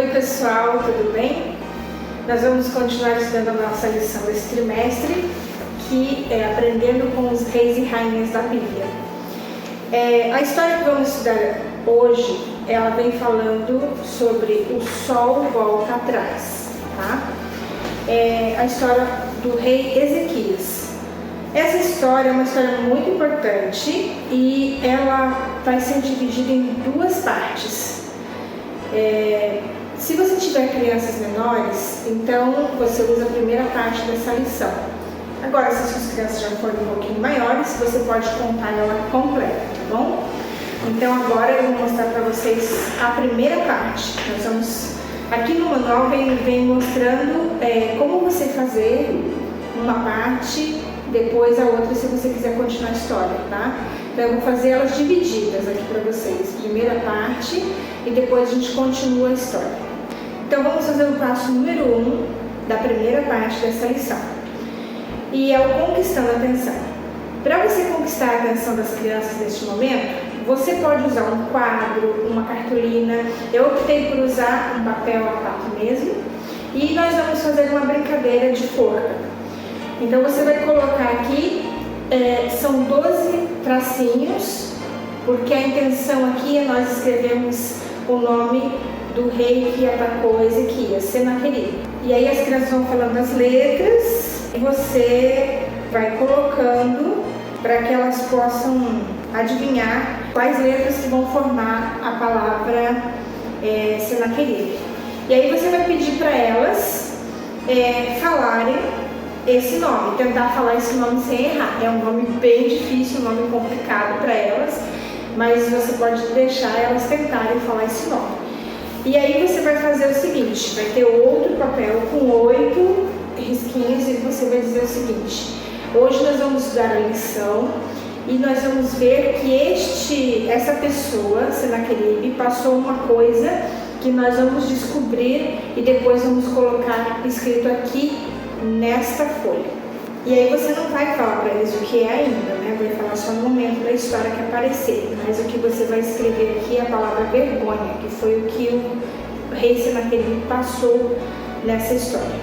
Oi pessoal, tudo bem? Nós vamos continuar estudando a nossa lição desse trimestre, que é Aprendendo com os Reis e Rainhas da Bíblia. A história que vamos estudar hoje, ela vem falando sobre o sol volta atrás, tá? A história do rei Ezequias. Essa história é uma história muito importante e ela vai ser dividida em duas partes. Se você tiver crianças menores, então você usa a primeira parte dessa lição. Agora, se as suas crianças já forem um pouquinho maiores, você pode contar ela completa, tá bom? Então agora eu vou mostrar para vocês a primeira parte. Nós vamos, aqui no manual vem mostrando como você fazer uma parte, depois a outra se você quiser continuar a história, tá? Então eu vou fazer elas divididas aqui para vocês. Primeira parte e depois a gente continua a história. Então vamos fazer o passo número 1 da primeira parte dessa lição. E é o conquistando a atenção. Para você conquistar a atenção das crianças neste momento, você pode usar um quadro, uma cartolina. Eu optei por usar um papel A4 mesmo. E nós vamos fazer uma brincadeira de forca. Então você vai colocar aqui, são 12 tracinhos, porque a intenção aqui é nós escrevermos o nome do rei que atacou Ezequias, Senaqueribe. E aí as crianças vão falando as letras e você vai colocando para que elas possam adivinhar quais letras que vão formar a palavra Senaqueribe. E aí você vai pedir para elas falarem esse nome, tentar falar esse nome sem errar. É um nome bem difícil, um nome complicado para elas, mas você pode deixar elas tentarem falar esse nome. E aí você vai fazer o seguinte, vai ter outro papel com 8 risquinhos e você vai dizer o seguinte: hoje nós vamos estudar a lição e nós vamos ver que essa pessoa, Senaqueribe, passou uma coisa que nós vamos descobrir e depois vamos colocar escrito aqui nesta folha. E aí você não vai falar para eles o que é ainda, né? Vai falar só no momento da história que aparecer. Mas o que você vai escrever aqui é a palavra vergonha, que foi o que o rei Senaqueribe passou nessa história.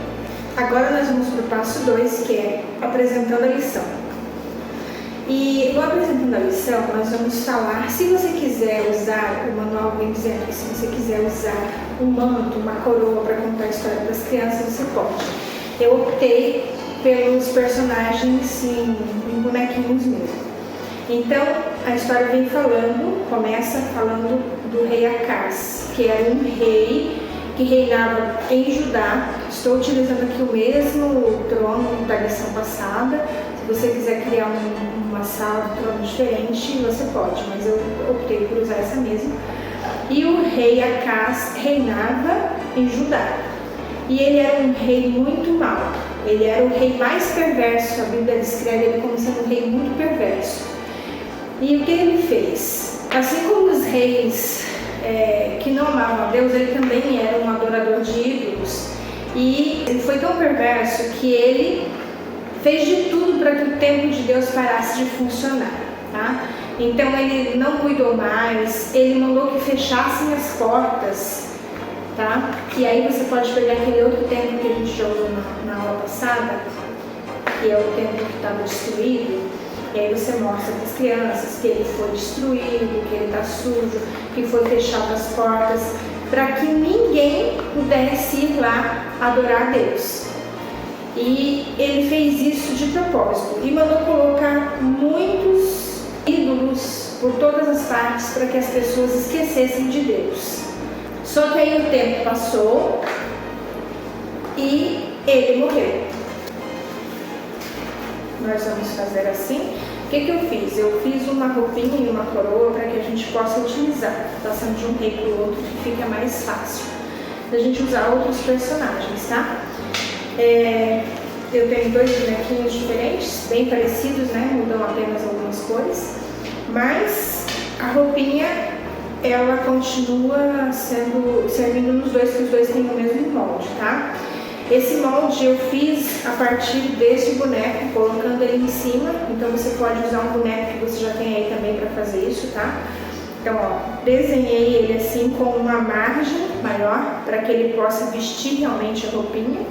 Agora nós vamos para o passo 2, que é apresentando a lição. E no apresentando a lição, nós vamos falar, se você quiser usar, o manual vem dizendo que se você quiser usar um manto, uma coroa para contar a história das crianças, você pode. Eu optei pelos personagens em bonequinhos mesmo. Então, a história vem começa falando do rei Acaz, que era um rei que reinava em Judá. Estou utilizando aqui o mesmo trono da lição passada. Se você quiser criar uma sala de trono diferente, você pode, mas eu optei por usar essa mesma. E o rei Acaz reinava em Judá. E ele era um rei muito mau. Ele era o rei mais perverso. A Bíblia descreve ele como sendo um rei muito perverso. E o que ele fez? Assim como os reis que não amavam a Deus, ele também era um adorador de ídolos. E ele foi tão perverso que ele fez de tudo para que o templo de Deus parasse de funcionar, tá? Então ele não cuidou mais, ele mandou que fechassem as portas, tá? E aí você pode pegar aquele outro templo que a gente já usou na aula passada, que é o templo que estava destruído. E aí você mostra para as crianças que ele foi destruído, que ele está sujo, que foi fechado as portas, para que ninguém pudesse ir lá adorar a Deus. E ele fez isso de propósito e mandou colocar muitos ídolos por todas as partes para que as pessoas esquecessem de Deus. Só que aí o tempo passou e ele morreu. Nós vamos fazer assim. O que eu fiz? Eu fiz uma roupinha e uma coroa para que a gente possa utilizar, passando de um rei para o outro, que fica mais fácil da gente usar outros personagens, tá? Eu tenho 2 bonequinhos diferentes, bem parecidos, né? Mudam apenas algumas cores, mas a roupinha ela continua servindo nos dois, que os dois têm o mesmo molde, tá? Esse molde eu fiz a partir deste boneco, colocando ele em cima. Então você pode usar um boneco que você já tem aí também para fazer isso, tá? Então, ó, desenhei ele assim com uma margem maior para que ele possa vestir realmente a roupinha.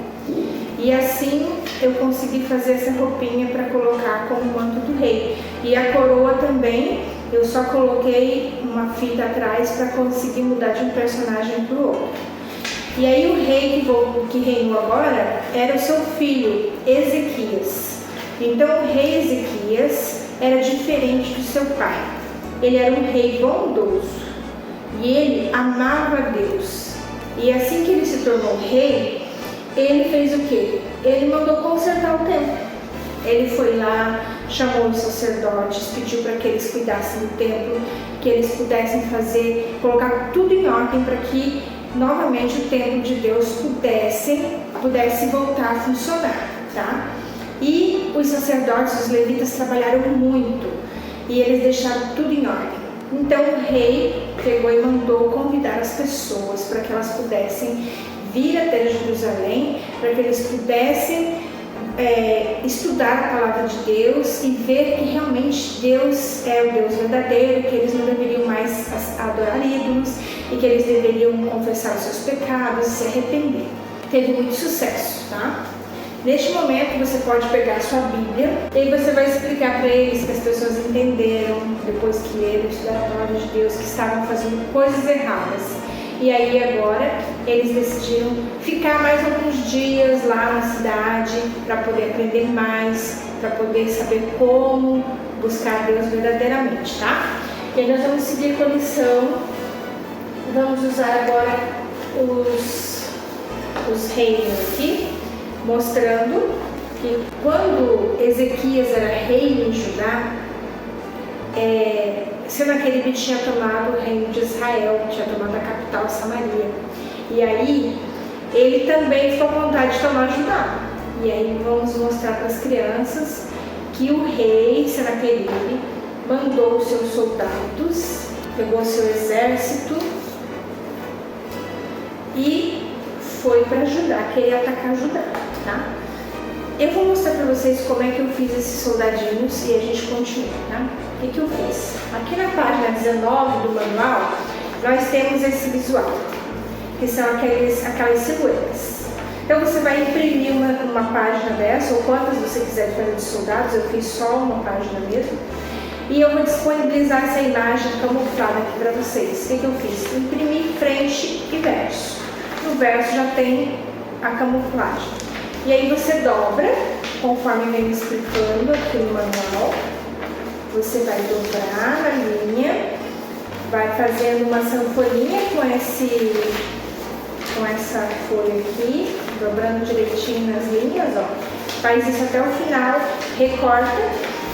E assim eu consegui fazer essa roupinha para colocar como manto do rei. E a coroa também, eu só coloquei uma fita atrás para conseguir mudar de um personagem para o outro. E aí o rei que reinou agora era o seu filho, Ezequias. Então o rei Ezequias era diferente do seu pai. Ele era um rei bondoso e ele amava a Deus. E assim que ele se tornou rei, ele fez o quê? Ele mandou consertar o templo. Ele foi lá, chamou os sacerdotes, pediu para que eles cuidassem do templo, que eles pudessem colocar tudo em ordem para que novamente o templo de Deus pudesse voltar a funcionar, tá? E os sacerdotes, os levitas trabalharam muito e eles deixaram tudo em ordem. Então o rei pegou e mandou convidar as pessoas para que elas pudessem vir até Jerusalém, para que eles pudessem estudar a palavra de Deus e ver que realmente Deus é o Deus verdadeiro, que eles não deveriam mais adorar ídolos e que eles deveriam confessar os seus pecados e se arrepender. Teve muito sucesso, tá? Neste momento você pode pegar a sua Bíblia e aí você vai explicar para eles que as pessoas entenderam, depois que leram, estudaram a palavra de Deus, que estavam fazendo coisas erradas. E aí agora eles decidiram ficar mais alguns dias lá na cidade para poder aprender mais, para poder saber como buscar Deus verdadeiramente, tá? E aí nós vamos seguir com a lição. Vamos usar agora os reinos aqui, mostrando que quando Ezequias era rei em Judá, Senaqueribe tinha tomado o reino de Israel, tinha tomado a capital Samaria. E aí ele também ficou com vontade de tomar Judá. E aí vamos mostrar para as crianças que o rei Senaqueribe mandou os seus soldados, pegou seu exército e foi para Judá, queria atacar Judá, tá? Eu vou mostrar para vocês como é que eu fiz esses soldadinhos e a gente continua, tá? O que eu fiz? Aqui na página 19 do manual, nós temos esse visual, que são aquelas silhuetas. Então você vai imprimir uma página dessa, ou quantas você quiser fazer de soldados, eu fiz só uma página mesmo. E eu vou disponibilizar essa imagem camuflada aqui para vocês. O que eu fiz? Imprimi frente e verso. No verso já tem a camuflagem. E aí você dobra, conforme vem explicando aqui no manual. Você vai dobrar na linha, vai fazendo uma sanfoninha com essa folha aqui, dobrando direitinho nas linhas, ó. Faz isso até o final, recorta,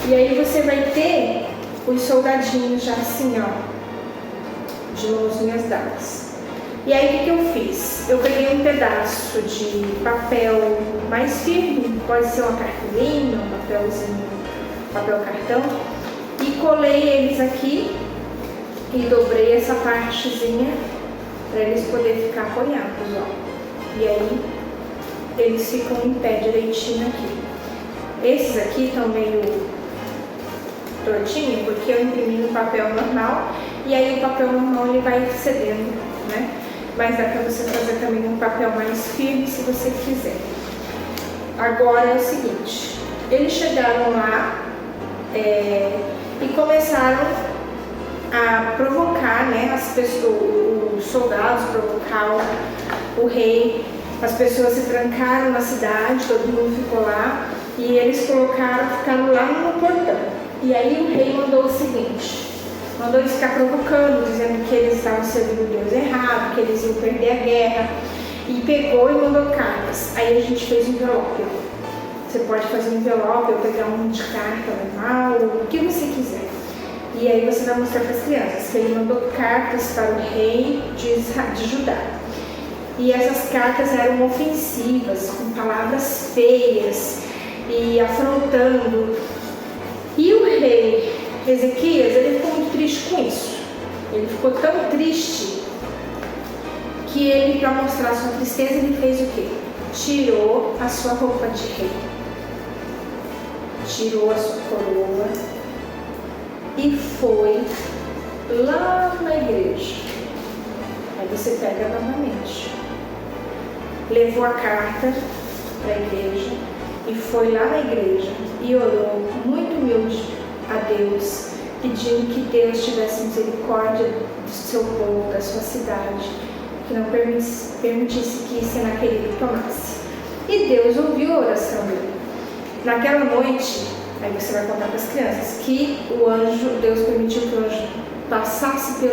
e aí você vai ter os soldadinhos já assim, ó, de mãozinhas dadas. E aí o que eu fiz? Eu peguei um pedaço de papel mais firme, pode ser uma cartolina, um papelzinho, papel cartão, e colei eles aqui e dobrei essa partezinha para eles poderem ficar apoiados, ó. E aí eles ficam em pé direitinho aqui. Esses aqui estão meio tortinhos porque eu imprimi no papel normal e aí o papel normal ele vai cedendo, né? Mas dá para você fazer também um papel mais firme se você quiser. Agora é o seguinte, eles chegaram lá e começaram a provocar, né, as pessoas, os soldados, provocar o rei. As pessoas se trancaram na cidade, todo mundo ficou lá e eles ficaram lá no portão. E aí o rei mandou o seguinte, mandou eles ficar provocando, dizendo que eles estavam servindo o Deus errado, que eles iam perder a guerra, e pegou e mandou cartas. Aí a gente fez um envelope. Você pode fazer um envelope ou pegar um de carta normal, o que você quiser. E aí você vai mostrar para as crianças que ele mandou cartas para o rei de Judá. E essas cartas eram ofensivas, com palavras feias e afrontando. E o rei Ezequias, ele ficou muito triste com isso. Ele ficou tão triste que ele, para mostrar sua tristeza, ele fez o quê? Tirou a sua roupa de rei, tirou a sua coroa e foi lá na igreja. Aí você pega novamente. Levou a carta para a igreja e foi lá na igreja e orou muito humilde a Deus, pedindo que Deus tivesse misericórdia do seu povo, da sua cidade, que não permitisse que Senaqueribe tomasse. E Deus ouviu a oração dele. Naquela noite, aí você vai contar para as crianças, que Deus permitiu que o anjo passasse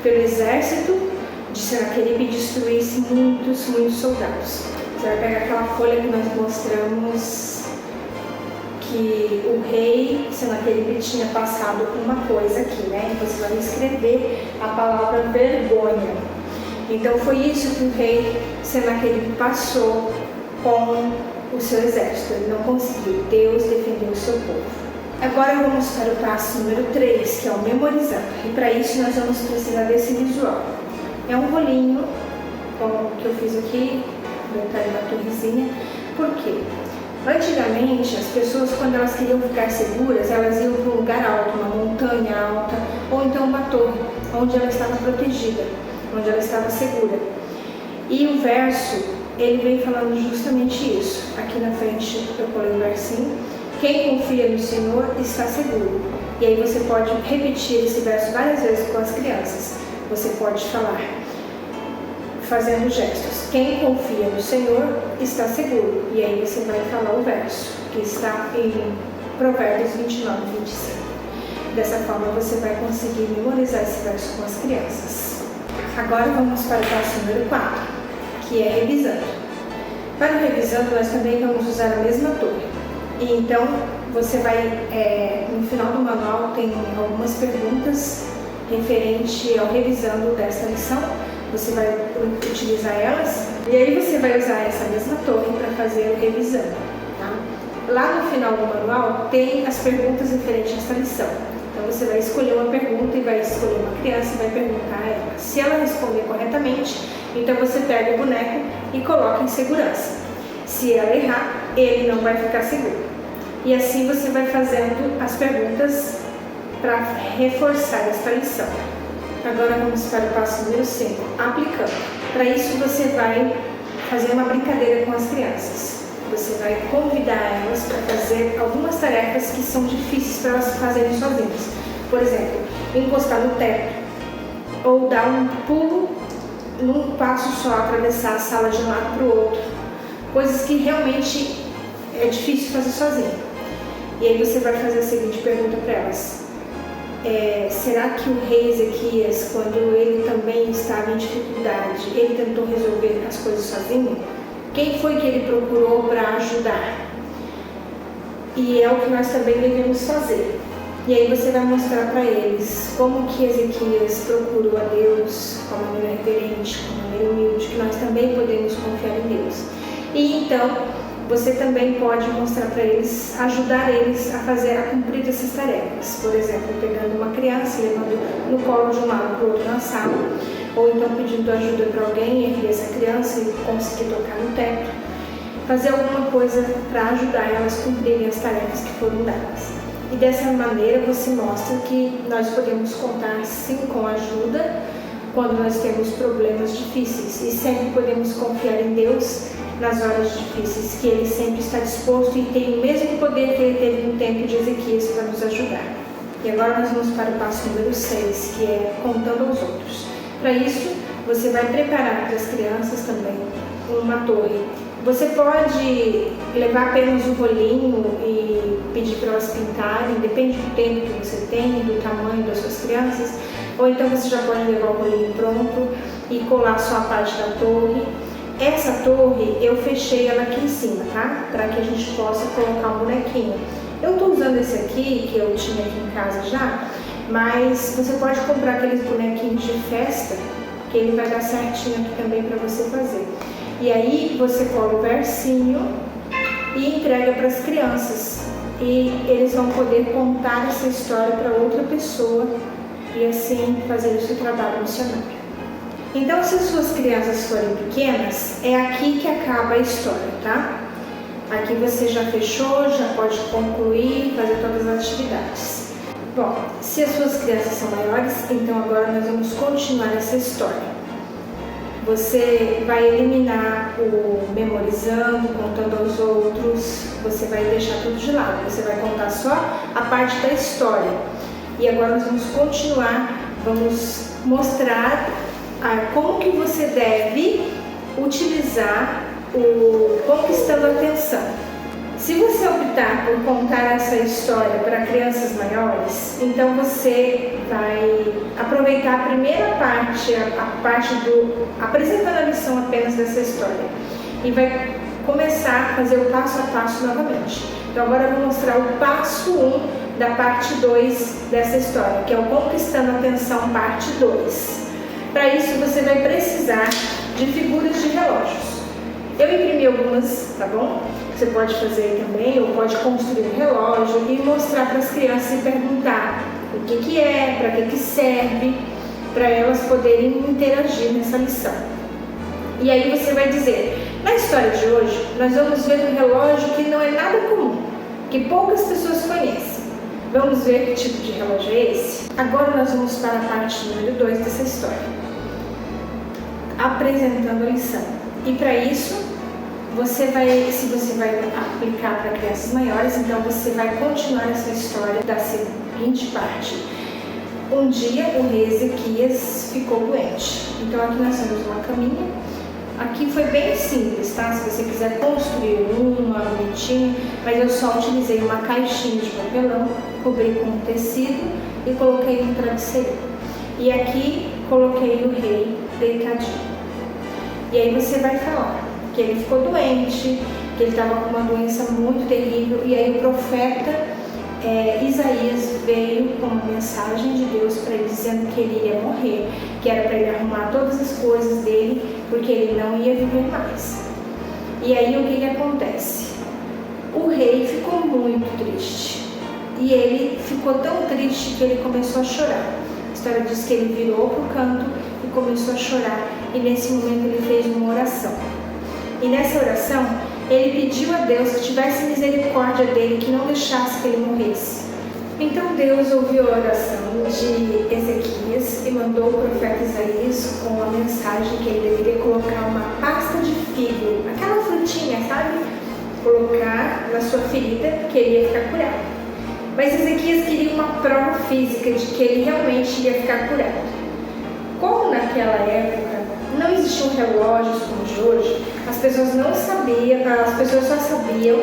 pelo exército de Senaqueribe e destruísse muitos soldados. Você vai pegar aquela folha que nós mostramos que o rei Senaqueribe tinha passado uma coisa aqui, né? Então você vai escrever a palavra vergonha. Então foi isso que o rei Senaqueribe passou com o seu exército. Ele não conseguiu. Deus defendeu o seu povo. Agora vamos para o passo número 3, que é o memorizar. E para isso nós vamos precisar desse visual. É um rolinho, como que eu fiz aqui, botar uma torrezinha. Por quê? Antigamente, as pessoas, quando elas queriam ficar seguras, elas iam para um lugar alto, uma montanha alta, ou então uma torre, onde ela estava protegida, onde ela estava segura. E o verso, ele vem falando justamente isso. Aqui na frente eu colei um versinho. Quem confia no Senhor está seguro. E aí você pode repetir esse verso várias vezes com as crianças. Você pode falar, fazendo gestos. Quem confia no Senhor está seguro. E aí você vai falar o verso, que está em Provérbios 29, 25. Dessa forma você vai conseguir memorizar esse verso com as crianças. Agora vamos para o passo número 4, que é revisando. Para o revisando, nós também vamos usar a mesma torre. E então, você vai, no final do manual, tem algumas perguntas referente ao revisando desta lição. Você vai utilizar elas e aí você vai usar essa mesma torre para fazer o revisando. Tá? Lá no final do manual tem as perguntas referentes a esta lição. Então você vai escolher uma pergunta e vai escolher uma criança e vai perguntar a ela. Se ela responder corretamente, então você pega o boneco e coloca em segurança. Se ela errar, ele não vai ficar seguro. E assim você vai fazendo as perguntas para reforçar esta lição. Agora vamos para o passo número 5, aplicando. Para isso você vai fazer uma brincadeira com as crianças. Você vai convidar elas para fazer algumas tarefas que são difíceis para elas fazerem sozinhas. Por exemplo, encostar no teto ou dar um pulo num passo só, atravessar a sala de um lado para o outro. Coisas que realmente é difícil fazer sozinho. E aí você vai fazer a seguinte pergunta para elas. Será que o rei Ezequias, quando ele também estava em dificuldade, ele tentou resolver as coisas sozinho? Quem foi que ele procurou para ajudar? E é o que nós também devemos fazer. E aí você vai mostrar para eles como que Ezequias procurou a Deus de uma maneira reverente, de uma maneira humilde, que nós também podemos confiar em Deus. E então, você também pode mostrar para eles, ajudar eles a cumprir essas tarefas. Por exemplo, pegando uma criança e levando no colo de um lado para o outro na sala, ou então pedindo ajuda para alguém, erguer essa criança e conseguir tocar no teto. Fazer alguma coisa para ajudar elas a cumprirem as tarefas que foram dadas. E dessa maneira você mostra que nós podemos contar sim com ajuda quando nós temos problemas difíceis e sempre podemos confiar em Deus nas horas difíceis, que Ele sempre está disposto e tem o mesmo poder que Ele teve no tempo de Ezequias para nos ajudar. E agora nós vamos para o passo número 6, que é contando aos outros. Para isso, você vai preparar para as crianças também uma torre. Você pode levar apenas um rolinho e pedir para elas pintarem, depende do tempo que você tem, do tamanho das suas crianças, ou então você já pode levar o rolinho pronto e colar só a parte da torre. Essa torre, eu fechei ela aqui em cima, tá? Para que a gente possa colocar um bonequinho. Eu estou usando esse aqui, que eu tinha aqui em casa já, mas você pode comprar aqueles bonequinhos de festa, que ele vai dar certinho aqui também para você fazer. E aí você cola o versinho e entrega para as crianças. E eles vão poder contar essa história para outra pessoa e assim fazer o seu trabalho missionário. Então, se as suas crianças forem pequenas, é aqui que acaba a história, tá? Aqui você já fechou, já pode concluir, fazer todas as atividades. Bom, se as suas crianças são maiores, então agora nós vamos continuar essa história. Você vai eliminar o memorizando, contando aos outros, você vai deixar tudo de lado, você vai contar só a parte da história. E agora nós vamos continuar, vamos mostrar como que você deve utilizar o conquistando a atenção. Se você optar por contar essa história para crianças maiores, então você vai aproveitar a primeira parte, a parte do apresentando a lição apenas dessa história, e vai começar a fazer o passo a passo novamente. Então agora eu vou mostrar o passo 1 da parte 2 dessa história, que é o Conquistando a Atenção, parte 2. Para isso você vai precisar de figuras de relógios. Eu imprimi algumas, tá bom? Você pode fazer também, ou pode construir um relógio e mostrar para as crianças e perguntar o que é, para que serve, para elas poderem interagir nessa lição. E aí você vai dizer, na história de hoje, nós vamos ver um relógio que não é nada comum, que poucas pessoas conhecem. Vamos ver que tipo de relógio é esse? Agora nós vamos para a parte número 2 dessa história, apresentando a lição. E para isso, se você vai aplicar para crianças maiores, então você vai continuar essa história da seguinte parte. Um dia o rei Ezequias ficou doente. Então aqui nós temos uma caminha. Aqui foi bem simples, tá? Se você quiser construir uma bonitinha, mas eu só utilizei uma caixinha de papelão, cobri com um tecido e coloquei um travesseiro. E aqui coloquei o rei deitadinho. E aí você vai falar que ele ficou doente, que ele estava com uma doença muito terrível, e aí o profeta Isaías veio com uma mensagem de Deus para ele, dizendo que ele ia morrer, que era para ele arrumar todas as coisas dele, porque ele não ia viver mais. E aí o que acontece? O rei ficou muito triste, e ele ficou tão triste que ele começou a chorar. A história diz que ele virou para o canto e começou a chorar, e nesse momento ele fez uma oração. E nessa oração, ele pediu a Deus que tivesse misericórdia dele, que não deixasse que ele morresse. Então Deus ouviu a oração de Ezequias e mandou o profeta Isaías com a mensagem que ele deveria colocar uma pasta de figo, aquela frutinha, sabe? Colocar na sua ferida, que ele ia ficar curado. Mas Ezequias queria uma prova física de que ele realmente ia ficar curado. Como naquela época não existiam relógios como de hoje, as pessoas não sabiam, as pessoas só sabiam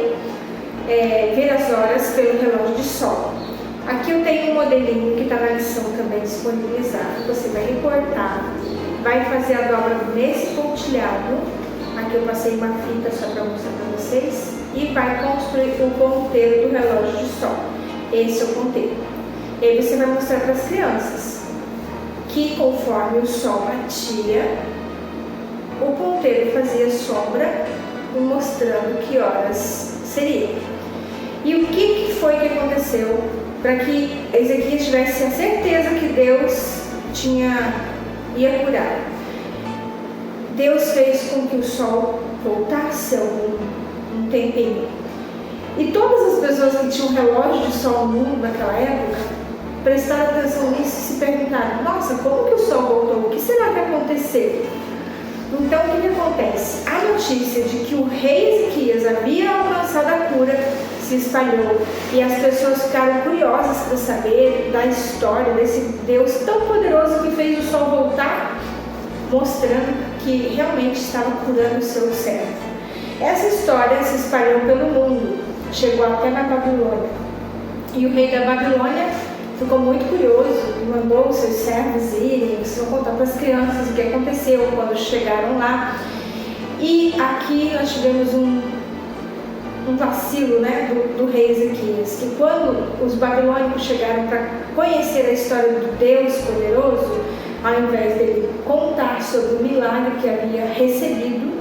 ver as horas pelo relógio de sol. Aqui eu tenho um modelinho que está na lição também disponibilizado. Você vai recortar, vai fazer a dobra nesse pontilhado. Aqui eu passei uma fita só para mostrar para vocês. E vai construir o ponteiro do relógio de sol. Esse é o ponteiro. E aí você vai mostrar para as crianças que conforme o sol batia, o ponteiro fazia sombra, mostrando que horas seria. E o que foi que aconteceu para que Ezequias tivesse a certeza que Deus ia curar? Deus fez com que o sol voltasse um tempinho. E todas as pessoas que tinham relógio de sol no mundo naquela época prestaram atenção nisso e se perguntaram: nossa, como que o sol voltou? O que será que aconteceu? Então o que acontece? A notícia de que o rei Ezequias havia alcançado a cura se espalhou e as pessoas ficaram curiosas para saber da história desse Deus tão poderoso que fez o sol voltar, mostrando que realmente estava curando o seu servo. Essa história se espalhou pelo mundo, chegou até na Babilônia. E o rei da Babilônia ficou muito curioso e mandou os seus servos irem, contar para as crianças o que aconteceu quando chegaram lá. E aqui nós tivemos um vacilo, né, do rei Ezequias, que quando os babilônicos chegaram para conhecer a história do Deus poderoso, ao invés dele contar sobre o milagre que havia recebido,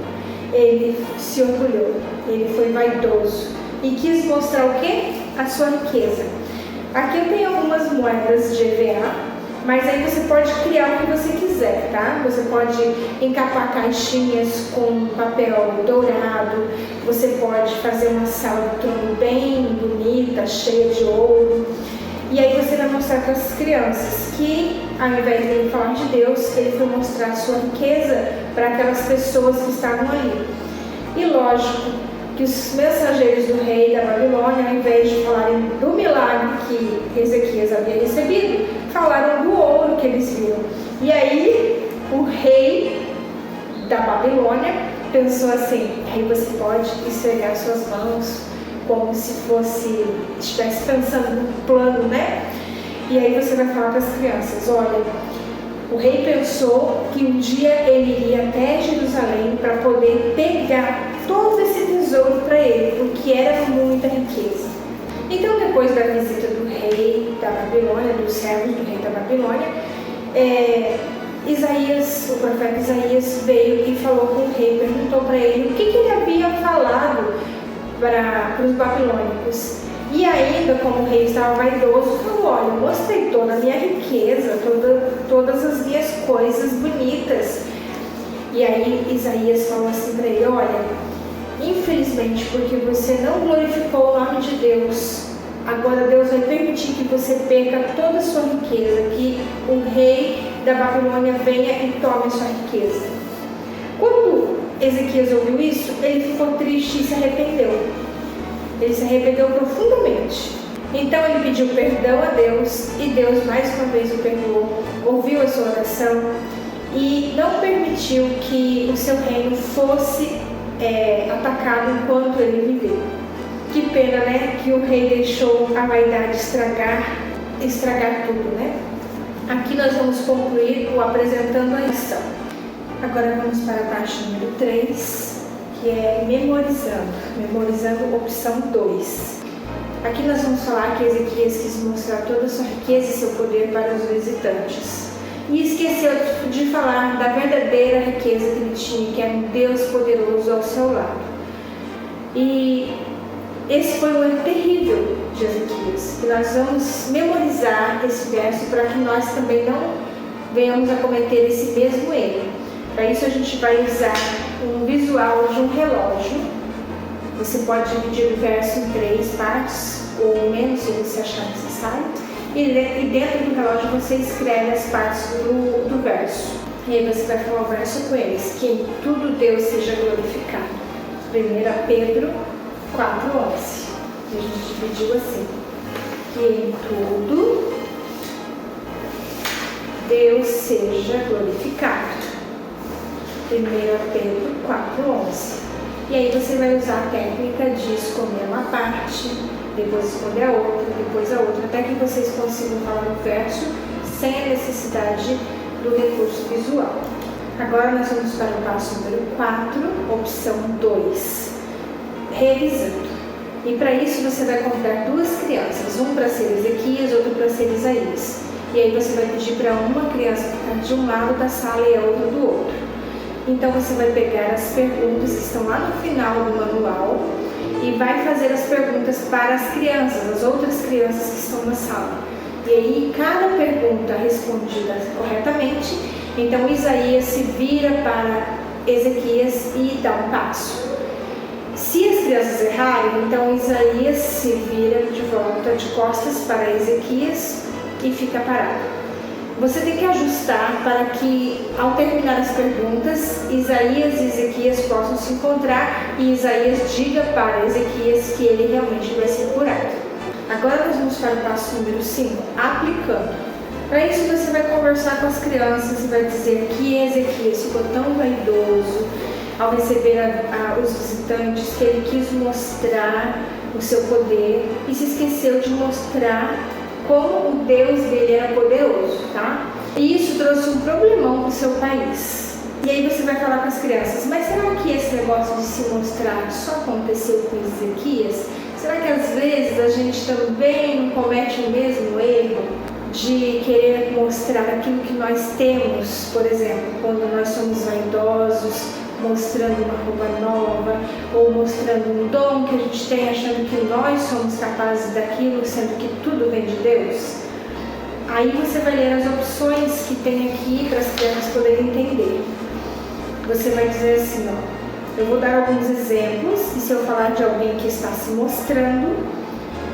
ele se orgulhou, ele foi vaidoso e quis mostrar o quê? A sua riqueza. Aqui eu tenho algumas moedas de EVA, mas aí você pode criar o que você quiser, tá? Você pode encapar caixinhas com papel dourado, você pode fazer uma sala de trono bem bonita, cheia de ouro. E aí você vai mostrar para as crianças que, ao invés de ele falar de Deus, ele foi mostrar a sua riqueza para aquelas pessoas que estavam ali. E lógico que os mensageiros do rei da Babilônia, ao invés de falarem do milagre que Ezequias havia recebido, falaram do ouro que eles viram. E aí o rei da Babilônia pensou assim: aí você pode esfregar suas mãos como se estivesse pensando no plano, né? E aí você vai falar para as crianças: olha, o rei pensou que um dia ele iria até Jerusalém para poder pegar todo esse tesouro para ele, porque era muita riqueza. Então, depois da visita do rei da Babilônia, dos servos do rei da Babilônia, o profeta Isaías veio e falou com o rei, perguntou para ele o que ele havia falado para os babilônicos. E ainda, como o rei estava vaidoso, falou: olha, eu mostrei toda a minha riqueza, todas as minhas coisas bonitas. E aí Isaías falou assim para ele: olha, infelizmente, porque você não glorificou o nome de Deus, agora Deus vai permitir que você perca toda a sua riqueza, que o rei da Babilônia venha e tome a sua riqueza. Quando Ezequias ouviu isso, ele ficou triste e se arrependeu. Ele se arrependeu profundamente. Então ele pediu perdão a Deus e Deus mais uma vez o perdoou, ouviu a sua oração e não permitiu que o seu reino fosse atacado enquanto ele viveu. Que pena, né? Que o rei deixou a vaidade estragar tudo, né? Aqui nós vamos concluir o apresentando a lição. Agora vamos para a parte número 3, que é memorizando opção 2. Aqui nós vamos falar que Ezequias quis mostrar toda a sua riqueza e seu poder para os visitantes. E esqueceu de falar da verdadeira riqueza que ele tinha, que era um Deus poderoso ao seu lado. E esse foi um erro terrível de Ezequias. E nós vamos memorizar esse verso para que nós também não venhamos a cometer esse mesmo erro. Para isso a gente vai usar um visual de um relógio. Você pode dividir o verso em 3 partes, ou menos, se você achar necessário. E dentro do relógio você escreve as partes do verso. E aí você vai falar o verso com eles: que em tudo Deus seja glorificado. 1 Pedro 4:11. E a gente dividiu assim: que em tudo Deus seja glorificado. 1 Pedro 4:11. E aí você vai usar a técnica de esconder uma parte, depois esconder a outra, depois a outra, até que vocês consigam falar o verso sem a necessidade do recurso visual. Agora nós vamos para o passo número 4, opção 2, revisando. E para isso você vai convidar 2 crianças, um para ser Ezequias, outro para ser Isaías. E aí você vai pedir para uma criança ficar de um lado da sala e a outra do outro. Então você vai pegar as perguntas que estão lá no final do manual e vai fazer as perguntas para as crianças, as outras crianças que estão na sala. E aí cada pergunta respondida corretamente, então Isaías se vira para Ezequias e dá um passo. Se as crianças errarem, então Isaías se vira de volta de costas para Ezequias e fica parado. Você tem que ajustar para que, ao terminar as perguntas, Isaías e Ezequias possam se encontrar e Isaías diga para Ezequias que ele realmente vai ser curado. Agora nós vamos para o passo número 5, aplicando. Para isso você vai conversar com as crianças e vai dizer que Ezequias ficou tão vaidoso ao receber os visitantes que ele quis mostrar o seu poder e se esqueceu de mostrar como o Deus dele era poderoso, tá? E isso trouxe um problemão para o seu país. E aí você vai falar com as crianças: mas será que esse negócio de se mostrar só aconteceu com Ezequias? Será que às vezes a gente também não comete o mesmo erro de querer mostrar aquilo que nós temos? Por exemplo, quando nós somos vaidosos, mostrando uma roupa nova, ou mostrando um dom que a gente tem, achando que nós somos capazes daquilo, sendo que tudo vem de Deus. Aí você vai ler as opções que tem aqui para as crianças poderem entender. Você vai dizer assim, ó: eu vou dar alguns exemplos, e se eu falar de alguém que está se mostrando,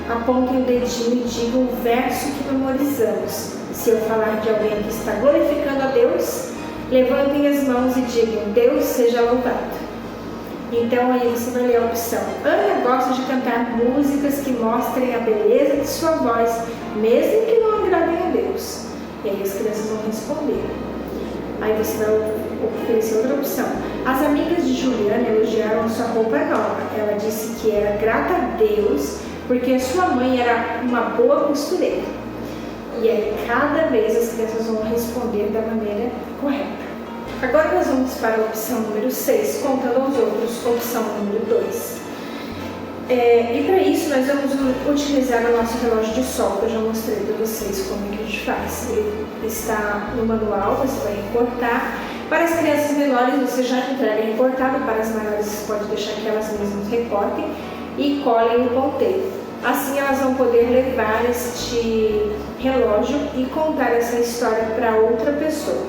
apontem o dedinho e digam o verso que memorizamos. Se eu falar de alguém que está glorificando a Deus, levantem as mãos e digam: Deus seja louvado. Então aí você vai ler a opção: Ana gosta de cantar músicas que mostrem a beleza de sua voz, mesmo que não agradem a Deus. E aí as crianças vão responder. Aí você vai oferecer outra opção. As amigas de Juliana elogiaram a sua roupa nova. Ela disse que era grata a Deus porque a sua mãe era uma boa costureira. E aí cada vez as crianças vão responder da maneira correta. Agora nós vamos para a opção número 6, contando aos outros, opção número 2. E para isso nós vamos utilizar o nosso relógio de sol, que eu já mostrei para vocês como é que a gente faz. Ele está no manual, você vai recortar. Para as crianças menores você já entrega recortado, para as maiores você pode deixar que elas mesmas recortem e colhem o ponteiro. Assim elas vão poder levar este relógio e contar essa história para outra pessoa.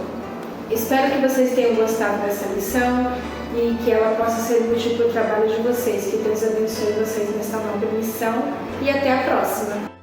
Espero que vocês tenham gostado dessa lição e que ela possa ser útil para o trabalho de vocês. Que Deus abençoe vocês nesta nova missão e até a próxima!